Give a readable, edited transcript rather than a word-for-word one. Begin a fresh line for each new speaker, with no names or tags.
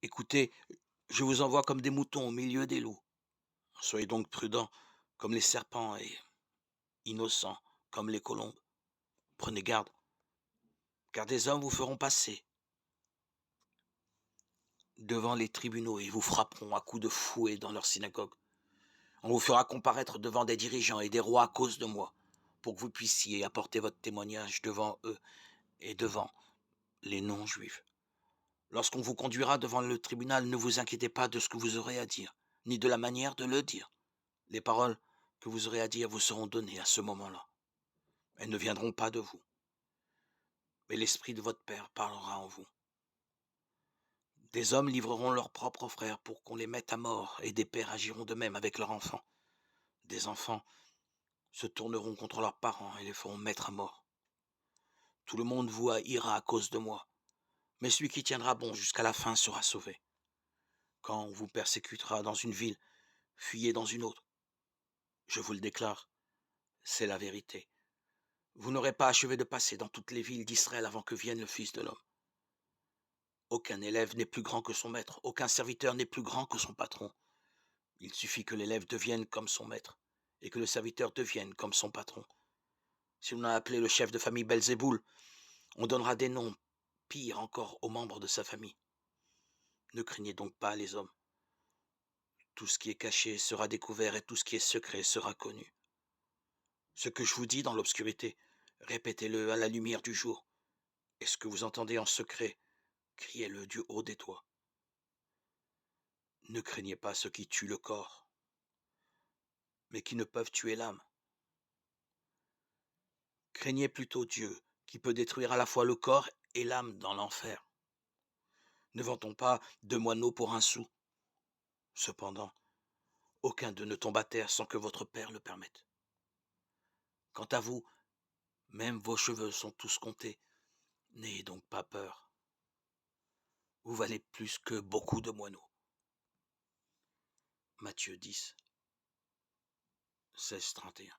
Écoutez, je vous envoie comme des moutons au milieu des loups. Soyez donc prudents comme les serpents et innocents comme les colombes. Prenez garde, car des hommes vous feront passer devant les tribunaux et vous frapperont à coups de fouet dans leurs synagogues. On vous fera comparaître devant des dirigeants et des rois à cause de moi, pour que vous puissiez apporter votre témoignage devant eux et devant les non-juifs. Lorsqu'on vous conduira devant le tribunal, ne vous inquiétez pas de ce que vous aurez à dire, ni de la manière de le dire. Les paroles que vous aurez à dire vous seront données à ce moment-là. Elles ne viendront pas de vous, mais l'Esprit de votre Père parlera en vous. Des hommes livreront leurs propres frères pour qu'on les mette à mort, et des pères agiront de même avec leurs enfants. Des enfants se tourneront contre leurs parents et les feront mettre à mort. Tout le monde vous haïra à cause de moi, mais celui qui tiendra bon jusqu'à la fin sera sauvé. Quand on vous persécutera dans une ville, fuyez dans une autre. Je vous le déclare, c'est la vérité. Vous n'aurez pas achevé de passer dans toutes les villes d'Israël avant que vienne le Fils de l'homme. Aucun élève n'est plus grand que son maître, aucun serviteur n'est plus grand que son patron. Il suffit que l'élève devienne comme son maître, et que le serviteur devienne comme son patron. Si l'on a appelé le chef de famille Belzéboul, on donnera des noms pires encore aux membres de sa famille. Ne craignez donc pas les hommes. Tout ce qui est caché sera découvert et tout ce qui est secret sera connu. Ce que je vous dis dans l'obscurité, répétez-le à la lumière du jour. Et ce que vous entendez en secret, criez-le du haut des toits. Ne craignez pas ceux qui tuent le corps, mais qui ne peuvent tuer l'âme. Craignez plutôt Dieu, qui peut détruire à la fois le corps et l'âme dans l'enfer. Ne vantons pas deux moineaux pour un sou. Cependant, aucun d'eux ne tombe à terre sans que votre Père le permette. Quant à vous, même vos cheveux sont tous comptés. N'ayez donc pas peur. Vous valez plus que beaucoup de moineaux. Matthieu 10, 16-31.